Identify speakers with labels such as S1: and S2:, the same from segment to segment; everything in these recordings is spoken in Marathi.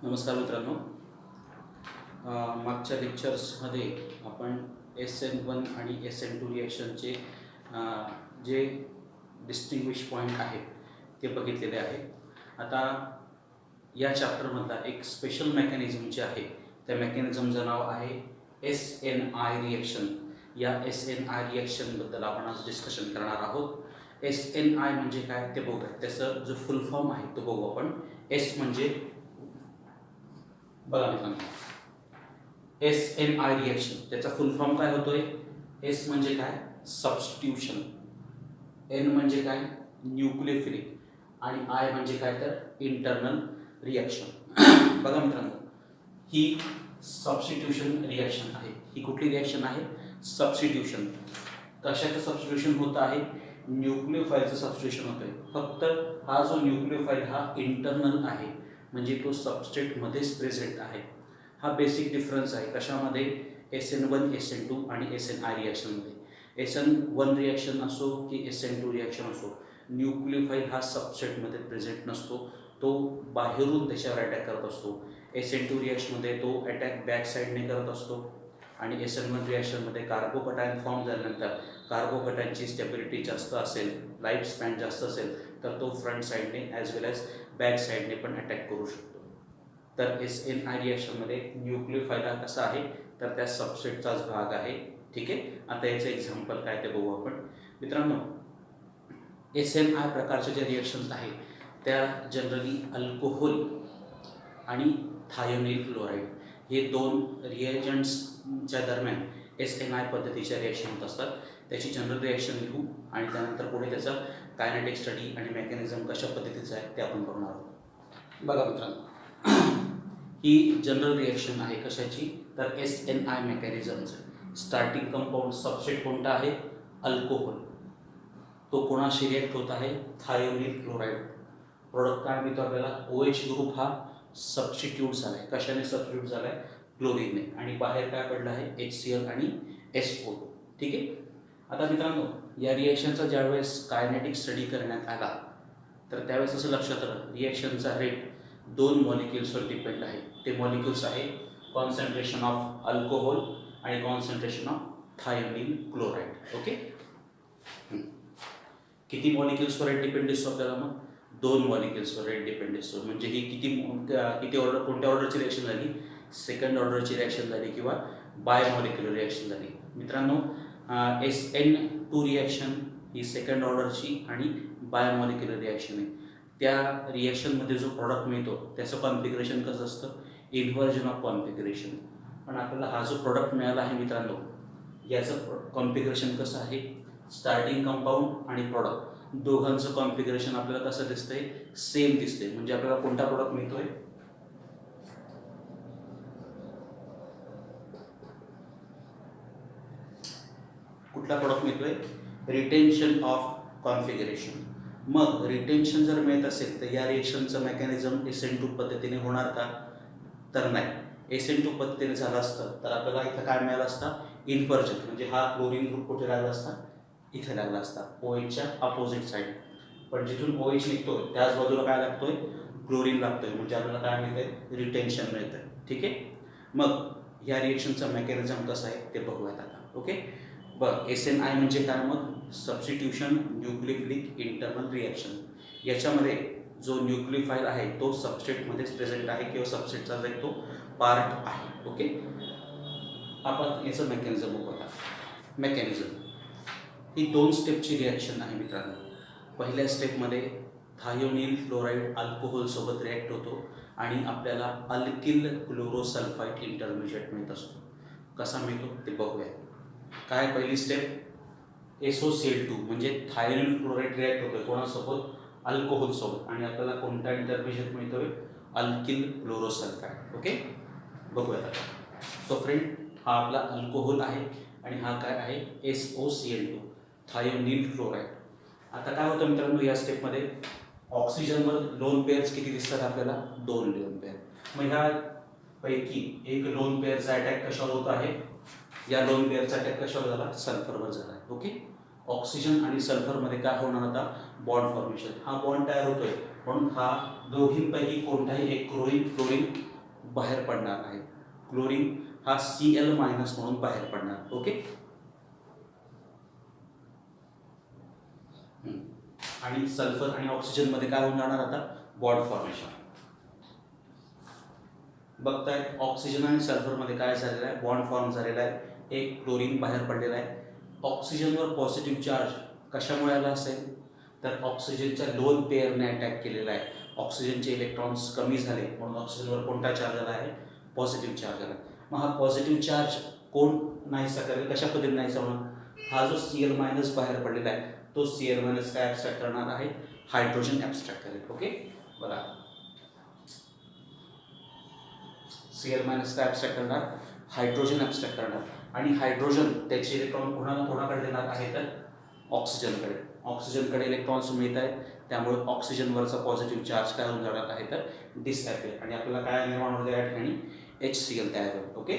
S1: नमस्कार मित्रांनो. मागच्या लेक्चर्समध्ये आपण SN1 आणि SN2 रिॲक्शनचे जे डिस्टिंग्विश पॉईंट आहेत ते बघितलेले आहे. आता या चॅप्टरमधला एक स्पेशल मेकॅनिझम जे आहे त्या मेकॅनिझमचं नाव आहे SNI रिॲक्शन. या SNI रिॲक्शनबद्दल आपण आज डिस्कशन करणार आहोत. SNI म्हणजे काय ते बघूया. त्याचं जो फुल फॉर्म आहे तो बघू आपण. एस म्हणजे बघा मित्रांनो, SNI रिॲक्शन त्याचा फुल फॉर्म काय होतोय. एस म्हणजे काय, सबस्टिट्यूशन. एन म्हणजे काय, न्यूक्लियोफिलिक. आणि आय म्हणजे काय तर इंटरनल रिॲक्शन. बघा मित्रांनो, ही सबस्टिट्यूशन रिॲक्शन आहे. ही कुठली रिॲक्शन आहे, सबस्टिट्यूशन. कशाचं सबस्टिट्यूशन होत आहे, न्यूक्लियोफाईलचं सबस्टिट्यूशन होतंय. फक्त हा जो न्यूक्लियोफाईल हा इंटरनल आहे, म्हणजे तो सबस्ट्रेटमध्येच प्रेझेंट आहे. हा बेसिक डिफरन्स आहे कशामध्ये, SN1 SN2 आणि SNI रिॲक्शनमध्ये. SN1 रिॲक्शन असो की SN2 रिॲक्शन असो, न्यूक्लियोफाईल हा सबस्ट्रेटमध्ये प्रेझेंट नसतो, तो बाहेरून त्याच्यावर अटॅक करत असतो. SN2 रिॲक्शनमध्ये तो अटॅक बॅक साईडने करत असतो. आणि SN1 रिॲक्शनमध्ये कार्बोकटायन फॉर्म झाल्यानंतर कार्बोकटायनची स्टेबिलिटी जास्त असेल, लाईफ स्पॅन जास्त असेल, तर तो फ्रंट साईडने ॲज वेल ॲज बॅक साईडने पण अटॅक करू शकतो. तर SNI रिॲक्शनमध्ये न्यूक्लियोफाईल हा कसा आहे, तर त्या सबस्ट्रेटचाच भाग आहे. ठीक आहे. आता याचं एक्झाम्पल काय ते बघू आपण. मित्रांनो, SNI प्रकारच्या ज्या रिॲक्शन्स आहेत त्या जनरली अल्कोहोल आणि थायोनिल क्लोराईड हे दोन रिएजंट्सच्या दरम्यान SNI पद्धतीच्या रिॲक्शन होत असतात. त्याची जनरल रिॲक्शन घेऊ आणि त्यानंतर पुढे त्याचा कायनेटिक स्टडी आणि मेकॅनिझम कशा पद्धतीचं आहे ते आपण बघणार आहोत. बघा मित्रांनो, ही जनरल रिॲक्शन आहे कशाची, तर SNI मेकॅनिझमचं. स्टार्टिंग कंपाऊंड सबस्ट्रेट कोणता आहे, अल्कोहोल. तो कोणाशी रिॲक्ट होत आहे, थायोनिल क्लोराईड. प्रोडक्ट काय मिळतो आपल्याला, OH ग्रुप हा सबस्टिट्यूट झाला आहे. कशाने सबस्टिट्यूट झाला आहे, क्लोरीनने. आणि बाहेर काय पडलं आहे, HCl आणि SO2. ठीक आहे. आता मित्रांनो, या रिॲक्शनचा ज्यावेळेस कायनेटिक स्टडी करण्यात आला तर त्यावेळेस असं लक्षात आलं, रिॲक्शनचा रेट दोन मॉलिक्युल्सवर डिपेंड आहे. ते मॉलिक्युल्स आहे कॉन्सन्ट्रेशन ऑफ अल्कोहोल आणि concentration of thionyl chloride. Okay. किती मॉलिक्युल्सवर रेट डिपेंड दिसतो आपल्याला, मग दोन मॉलिक्युल्सवर रेट डिपेंड दिसतो. म्हणजे ही किती ऑर्डर, कोणत्या ऑर्डरची रिॲक्शन झाली, सेकंड ऑर्डरची रिॲक्शन झाली किंवा बाय मॉलिक्युलर रिॲक्शन झाली. मित्रांनो, SN2 रिॲक्शन ही सेकंड ऑर्डरची आणि बाय मॉलिक्युलर रिॲक्शन आहे. त्या रिॲक्शनमध्ये जो प्रॉडक्ट मिळतो त्याचं कॉन्फिगरेशन कसं असतं, इन्व्हर्जन ऑफ कॉन्फिगरेशन. पण आपल्याला हा जो प्रॉडक्ट मिळाला आहे मित्रांनो, याचं कॉन्फिगरेशन कसं आहे, स्टार्टिंग कंपाऊंड आणि प्रॉडक्ट दोघांचं कॉन्फिगरेशन आपल्याला कसं दिसतंय, सेम दिसते. म्हणजे आपल्याला कोणता प्रॉडक्ट मिळतोय, कुठला प्रॉडक्ट मिळतोय, रिटेन्शन ऑफ कॉन्फिगरेशन. मग रिटेन्शन जर मिळत असेल तर या रिएक्शनचं मेकॅनिझम SN2 पद्धतीने होणार का, तर नाही. SN2 पद्धतीने झालं असतं तर आपल्याला इथं काय मिळालं असतं, इन्व्हर्जन. म्हणजे हा क्लोरीन ग्रुप कुठे लागला असता, इथे लागला असता, OHच्या अपोजिट साईड. पण जिथून OH निघतोय त्याच बाजूला काय लागतोय, क्लोरीन लागतोय. म्हणजे आपल्याला काय मिळतंय, रिटेन्शन मिळतंय. ठीक आहे. मग या रिएक्शनचं मेकॅनिझम कसं आहे ते बघूयात आता. ओके. बरं, SNI म्हणजे काय, मग सबस्टिट्यूशन न्यूक्लियोफिलिक इंटरनल रिॲक्शन. याच्यामध्ये जो न्यूक्लियोफाईल आहे तो सबस्ट्रेटमध्येच प्रेझेंट आहे किंवा सबस्ट्रेटचा एक तो पार्ट आहे. ओके. आपण याचं मेकॅनिझम बघू आता. मेकॅनिझम ही दोन स्टेपची रिॲक्शन आहे मित्रांनो. पहिल्या स्टेपमध्ये थायोनिल क्लोराईड अल्कोहोलसोबत रिॲक्ट होतो आणि आपल्याला अल्किल क्लोरोसल्फाईड इंटरमिजिएट मिळत असतो. कसा मिळतो ते बघूया. काय पहिली स्टेप, SOCl2 म्हणजे थायोनिल क्लोराईड रिॲक्ट होतोय कोणासोबत, अल्कोहोलसोबत. आणि आपल्याला कोणता इंटरमिजिएट मिळतोय, अल्किल क्लोरोसल्फाईड. ओके. बघूया आता. सो फ्रेंड, हा आपला अल्कोहोल आहे आणि हा काय आहे, SOCl2 थायोनिल क्लोराईड. आता काय होतं मित्रांनो, या स्टेपमध्ये ऑक्सिजनवर लोन पेअर्स किती दिसतात आपल्याला, दोन लोन पेअर. मग ह्या पैकी एक लोन पेअरचा अटॅक कशावर होत आहे, या लोन पेअरचा अटॅक कशावर झाला, सल्फरवर झाला. ओके. ऑक्सिजन आणि सल्फरमध्ये काय होणार आता, बॉन्ड फॉर्मेशन. हा बॉन्ड तयार होतोय म्हणून हा दोघींपैकी कोणताही एक क्लोरीन बाहेर पडणार आहे. क्लोरीन हा Cl- म्हणून बाहेर पडणार. ओके. आणि सल्फर आणि ऑक्सिजन मध्ये काय होऊन जाणार आता, बॉन्ड फॉर्मेशन. बघताय ऑक्सिजन आणि सल्फर मध्ये काय झालेलं आहे, बॉन्ड फॉर्म झालेला आहे. एक क्लोरीन बाहेर पडलेला आहे. ऑक्सिजनवर पॉझिटिव्ह चार्ज कशामुळे आला असेल, तर ऑक्सिजनच्या लोन पेअरने अटॅक केलेला आहे. ऑक्सिजनचे इलेक्ट्रॉन्स कमी झाले म्हणून ऑक्सिजनवर कोणता चार्ज आला आहे, पॉझिटिव्ह चार्ज आला. मग हा पॉझिटिव्ह चार्ज कोण नाहीसा करेल, कशा पद्धतीने नाहीसा होणार, हा जो Cl- बाहेर पडलेला आहे तो Cl- काय ॲब्स्ट्रॅक्ट करणार आहे, हायड्रोजन ॲब्स्ट्रॅक्ट करेल. ओके. बघा Cl- काय ॲब्स्ट्रॅक्ट करणार, हायड्रोजन ॲब्स्ट्रॅक्ट करणार. आणि हायड्रोजन त्याचे इलेक्ट्रॉन कोणाकडे देणार आहे, तर ऑक्सिजनकडे. ऑक्सिजनकडे इलेक्ट्रॉन्स मिळत आहेत, त्यामुळे ऑक्सिजनवरचा पॉझिटिव्ह चार्ज काय होऊन जाणार आहे, तर डिसअपिअर. आणि आपल्याला काय निर्माण होते या ठिकाणी, HCl तयार होईल. ओके.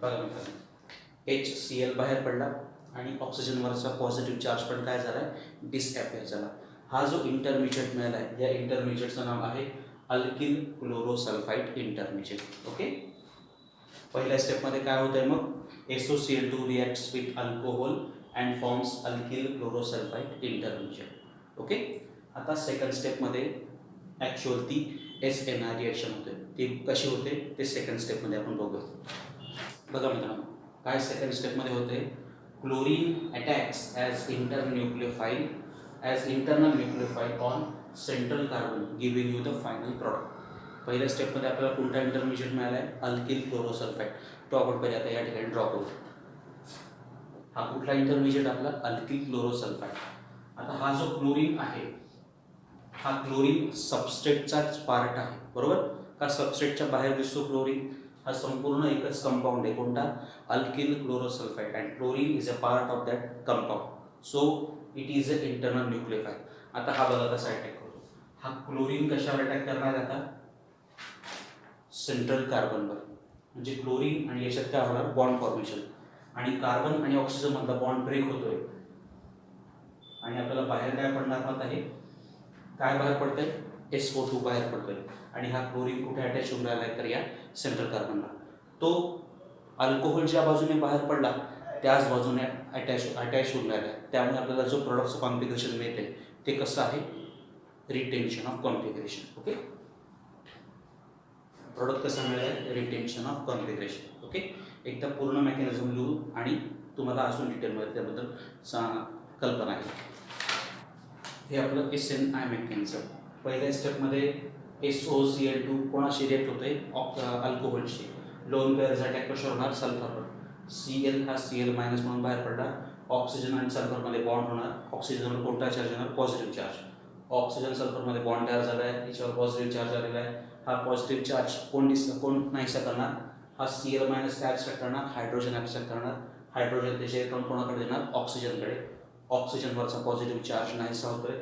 S1: बघा मित्रांनो, HCl बाहेर पडला आणि ऑक्सिजनवरचा पॉझिटिव्ह चार्ज पण काय झाला आहे, डिसअपिअर झाला. हा जो इंटरमिजिएट मिळाला आहे, या इंटरमिजिएटचं नाव आहे अल्किल क्लोरोसल्फाइड इंटरमिजिएट. ओके. पहिल्या स्टेपमध्ये काय होतंय मग, SOCl2 reacts with alcohol and forms alkyl chlorosulphide intermediate. Okay. आता सेकंड स्टेपमध्ये ॲक्च्युअल ती SNR रिॲक्शन होते. ती कशी होते ते सेकंड स्टेपमध्ये आपण बघूया. बघा मित्रांनो, काय सेकंड स्टेपमध्ये होते, chlorine attacks as internal nucleophile on central carbon giving you the final product. पहिल्या स्टेपमध्ये आपल्याला कोणता इंटरमिजिएट मिळाला आहे, अल्किल क्लोरोसल्फाइड. तो आपण पहिले आता या ठिकाणी ड्रॉ करू. हा कुठला इंटरमिजिएट आपला, अल्किल क्लोरोसल्फाइड. आता हा जो क्लोरीन आहे, हा क्लोरीन सबस्ट्रेटचाच पार्ट आहे, बरोबर का, सबस्ट्रेटच्या बाहेर दिसतो क्लोरीन. हा संपूर्ण एकच कंपाऊंड आहे, कोणता, alkyl chlorosulphide. And chlorine is a part of that compound, so it is a internal nucleophile. आता हा बघा कसा अटॅक करतो. हा क्लोरीन कशावर अटॅक करणार आहे आता, सेंट्रल कार्बनवर. म्हणजे क्लोरीन आणि याच्यात काय होणार, बॉन्ड फॉर्मेशन. आणि कार्बन आणि ऑक्सिजन मधला बॉन्ड ब्रेक होतोय आणि आपल्याला बाहेर काय पडणार मत आहे, काय बाहेर पडतंय, SO2 बाहेर पडतोय. आणि हा क्लोरीन कुठे अटॅच होऊन राहिला आहे, तर या सेंट्रल कार्बनला. तो अल्कोहोल ज्या बाजूने बाहेर पडला त्याच बाजूने अटॅच होऊन राहिला आहे. त्यामुळे आपल्याला जो प्रोडक्टचं कॉन्फिगरेशन मिळते ते कसं आहे, retention of configuration. Okay. Product कसं मिळालं, रिटेन्शन ऑफ कॉन्फिगरेशन. ओके. एकदा पूर्ण मेकॅनिझम लिहू आणि तुम्हाला अजून डिटेलमध्ये त्याबद्दल कल्पना आहे. हे आपलं SNI मेकॅनिझम. पहिल्या स्टेपमध्ये SOCl2 कोणाशी रिएक्ट होते, अल्कोहोलशी. लोन पेअर्स अटॅक कशावर होणार, सल्फरवर. Cl हा Cl- म्हणून बाहेर पडला. ऑक्सिजन आणि सल्फरमध्ये बॉन्ड होणार. ऑक्सिजनवर कोणता चार्ज येणार, पॉझिटिव्ह चार्ज. ऑक्सिजन सल्फरमध्ये बॉन्ड तयार झाला आहे, याच्यावर पॉझिटिव्ह चार्ज आलेला आहे. हा पॉझिटिव्ह चार्ज कोण नाहीसा करणार, हा Cl- काय ॲब्स्ट्रॅक्ट करणार, हायड्रोजन ॲब्स्ट्रॅक्ट करणार. हायड्रोजन त्याचे इलेक्ट्रॉन कोणाकडे देणार, ऑक्सिजनकडे. ऑक्सिजनवरचा पॉझिटिव्ह चार्ज नाहीसा होतोय.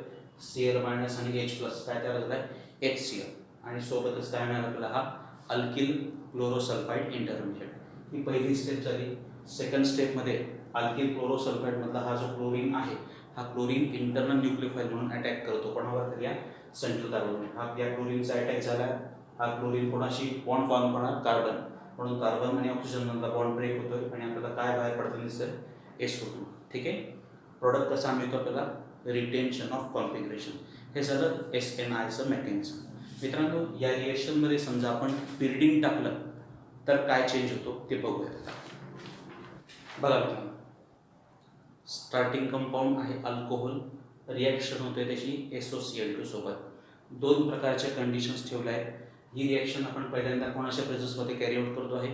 S1: Cl- आणि H+ काय तयार झाला आहे, HCl. आणि सोबतच काय मिळालं आपल्याला, हा अल्किल क्लोरोसल्फाइड इंटरमिजिएट. ही पहिली स्टेप झाली. सेकंड स्टेपमध्ये अल्किल क्लोरोसल्फाइडमधला हा जो क्लोरीन आहे, हा क्लोरीन इंटरनल न्यूक्लियोफाइल म्हणून अटॅक करतो कोणावर, तर या सेंट्रल कार्बनवर. हा या क्लोरीनचा अटॅक झाला. हा क्लोरीन कोणाशी बॉन्ड फॉर्म करणार, कार्बन. म्हणून कार्बन आणि ऑक्सिजनमधला बॉन्ड ब्रेक होतोय आणि आपल्याला काय बाहेर पडतं दिसतं, SO2. ठीक आहे. प्रोडक्ट कसा मिळतो आपल्याला, रिटेन्शन ऑफ कॉन्फिगरेशन. हे झालं SNIचं मेकॅनिझम. मित्रांनो, या रिएक्शनमध्ये समजा आपण पिरिडीन टाकलं तर काय चेंज होतो ते बघूया. बघा मित्रांनो, स्टार्टिंग कंपाऊंड आहे अल्कोहोल, रिॲक्शन होते त्याची SOCl2 सोबत. दोन प्रकारच्या कंडिशन्स ठेवल्या आहेत. ही रिॲक्शन आपण पहिल्यांदा कोणाच्या प्रेझन्समध्ये कॅरी आउट करतो आहे,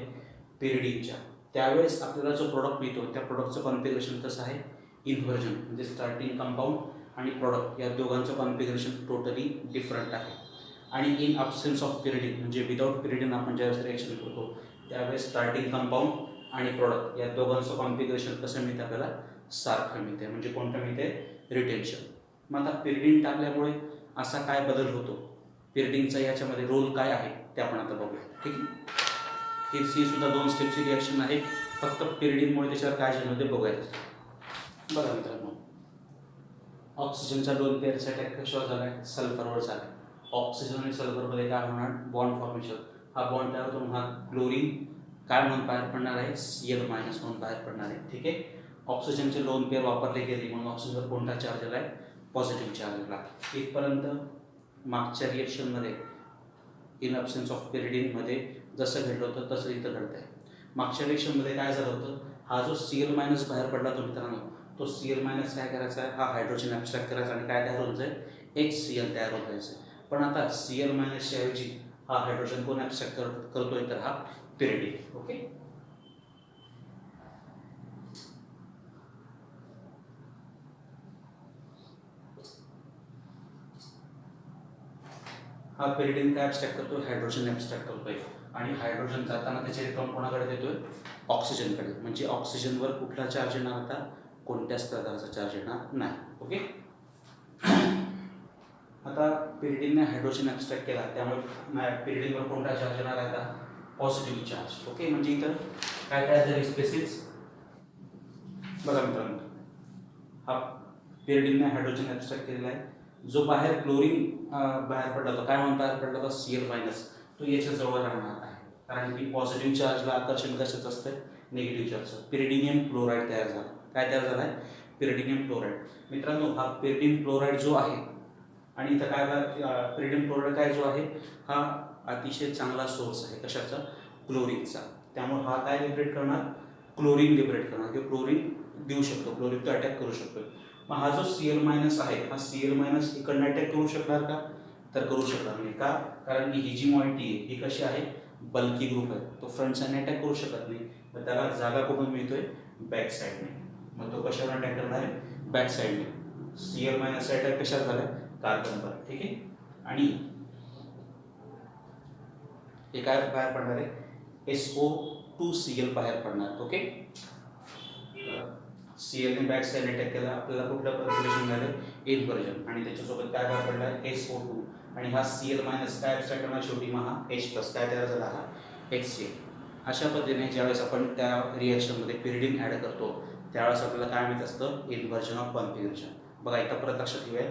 S1: पिरिडीनच्या. त्यावेळेस आपल्याला जो प्रोडक्ट मिळतो त्या प्रोडक्टचं कॉन्फिगरेशन कसं आहे, इन्व्हर्जन. म्हणजे स्टार्टिंग कंपाऊंड आणि प्रोडक्ट या दोघांचं कॉन्फिगरेशन टोटली डिफरंट आहे. आणि इन अब्सेन्स ऑफ पिरिडीन, म्हणजे विदाऊट पिरिडीन आपण ज्यावेळेस रिॲक्शन करतो त्यावेळेस स्टार्टिंग कंपाऊंड आणि प्रोडक्ट या दोघांचं कॉन्फिगरेशन कसं मिळतं आपल्याला, सारखं मिळते. म्हणजे कोणतं मिळते, रिटेन्शन. मग आता पिरिडीन टाकल्यामुळे असा काय बदल होतो, पिरिडीनचा याच्यामध्ये रोल काय आहे ते आपण आता बघूया. ठीक आहे. ही सुद्धा 2 स्टेपची रिॲक्शन आहे. फक्त पिरिडीनमुळे त्याच्यावर काय झालं ते बघायचं. बघा मित्रांनो, ऑक्सिजनचा 2 पेअरचा अटॅक कशावर झाला आहे, सल्फरवर झाला आहे. ऑक्सिजन आणि सल्फरमध्ये काय होणार, बॉन्ड फॉर्मेशन. हा बॉन्ड तयार होतो, हा क्लोरीन काय म्हणून बाहेर पडणार आहे, Cl मायनस म्हणून बाहेर पडणार आहे. ठीक आहे. ऑक्सिजनचे लोन पेअर वापरले गेले म्हणून ऑक्सिजनवर कोणता चार्ज आला आहे, पॉझिटिव्ह चार्ज आला. इथपर्यंत मागच्या रिएक्शनमध्ये इन अब्सेन्स ऑफ पिरिडीनमध्ये जसं घडलं होतं तसं इथं घडतं आहे. मागच्या रिएक्शनमध्ये काय झालं होतं, हा जो Cl मायनस बाहेर पडला तो मित्रांनो, तो Cl मायनस काय करायचा आहे, हा हायड्रोजन ॲब्स्ट्रॅक्ट करायचा आणि काय तयार होत आहे, HCl तयार होत जायचं. पण आता Cl मायनसच्या ऐवजी हा हायड्रोजन कोण ॲब्स्ट्रॅक्ट करतोय, तर हा पिरिडीन. ओके. हा पिरिडीन काय ॲब्स्ट्रॅक्ट करतोय, हायड्रोजन ॲब्स्ट्रॅक्ट करतोय आणि हायड्रोजन जाताना त्याचे इलेक्ट्रॉन कोणाकडे देतोय, ऑक्सिजनकडे. म्हणजे ऑक्सिजनवर कुठला चार्ज येणार, आता कोणत्याच प्रकारचा चार्ज येणार नाही. ओके. आता पिरिडीनने हायड्रोजन ॲब्स्ट्रॅक्ट केला त्यामुळे पिरिडीनवर कोणता चार्ज येणार आहे, आता पॉझिटिव्ह चार्ज. ओके. म्हणजे इथं काय काय झाली स्पेसिस बघा मित्रांनो, हा पिरिडीनने हायड्रोजन ॲब्स्ट्रॅक्ट केलेला आहे. जो बाहेर क्लोरीन बाहेर पडला होता, काय म्हणून बाहेर पडला होता, Cl मायनस, तो याच्या जवळ राहणार आहे. कारण की पॉझिटिव्ह चार्जला आकर्षण कशाचं असतं, निगेटिव्ह चार्जचं. पिरिडिनियम क्लोराईड तयार झाला. काय तयार झाला आहे, पिरिडिनियम क्लोराईड. मित्रांनो, हा पिरिडियम क्लोराईड जो आहे आणि इथं काय पिरिडियम क्लोराईड काय जो आहे, हा अतिशय चांगला सोर्स आहे कशाचा, क्लोरीनचा. त्यामुळे हा काय लिबरेट करणार, क्लोरीन लिबरेट करणार, किंवा क्लोरीन देऊ शकतो, क्लोरीन तो अटॅक करू शकतो. मग हा जो Cl मायनस आहे, हा Cl मायनस इकडनं अटॅक करू शकणार का, तर करू शकणार नाही. का, कारण की ही जी मॉइटी आहे ही कशी आहे, बल्की ग्रुप आहे, तो फ्रंट साईडने अटॅक करू शकत नाही. तर त्याला जागा कुठून मिळतोय, बॅक साईडने. मग तो कशावर अटॅक करणार आहे, बॅक साईडने. Cl मायनस अटॅक कशावर झाला, कार्बनवर. ठीक आहे. आणि हे काय बाहेर पडणार आहे, SO2Cl बाहेर पडणार. ओके. Cl ने बॅक साईड अटॅक केला, आपल्याला कुठलं रिलेशन झालं, इन्व्हर्जन. आणि त्याच्यासोबत काय बाहेर पडला, SO2. आणि हा Cl मायनस काय ॲब्स्ट्रॅक्ट करणार, शेवटी मग हा H प्लस काय तयार झाला, हा HCl. अशा पद्धतीने ज्यावेळेस आपण त्या रिएक्शनमध्ये पिरिडीन ॲड करतो त्यावेळेस आपल्याला काय माहीत असतं, इन्व्हर्जन ऑफ कॉन्फिगरेशन. बघा इथं परत लक्षात घेऊया,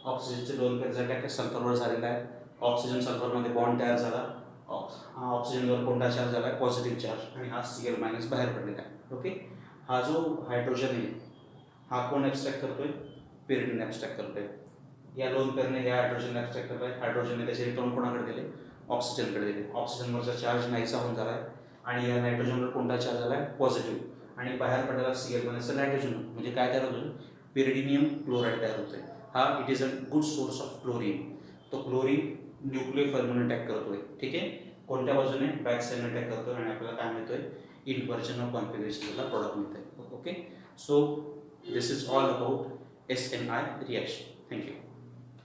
S1: ऑक्सिजनचे दोन पेअर अटॅक सल्फरवर झालेला आहे. ऑक्सिजन सल्फरमध्ये बॉन्ड तयार झाला, हा ऑक्सिजनवर कोणता चार्ज झाला आहे, पॉझिटिव्ह चार्ज. आणि हा Cl मायनस बाहेर पडलेला आहे. ओके. हा जो हायड्रोजन आहे हा कोण ॲब्स्ट्रॅक्ट करतोय, पिरिडीन ॲब्स्ट्रॅक्ट करतोय. या दोन पेअरने या हायड्रोजन ॲब्स्ट्रॅक्ट करतोय. हायड्रोजनने त्याचे इलेक्ट्रॉन कोणाकडे दिले, ऑक्सिजनकडे दिले. ऑक्सिजनवरचा चार्ज नाहीसा होऊन झाला आहे आणि या नायट्रोजनवर कोणता चार्ज झाला आहे, पॉझिटिव्ह. आणि बाहेर पडलेला Cl मायनस नायट्रोजन म्हणजे काय तयार होतं, पिरिडिनियम क्लोराईड तयार होतोय. हा it is a good source of chlorine. तो क्लोरीन न्यूक्लियर फॉर्मने अटॅक करतोय. ठीक आहे. कोणत्या बाजूने, बॅक साईडने अटॅक करतोय आणि आपल्याला काय मिळतोय, इन्व्हर्जन ऑफ कॉन्फिगरेशनला प्रोडक्ट मिळतंय. Okay. So this is all about SNI reaction. Thank you.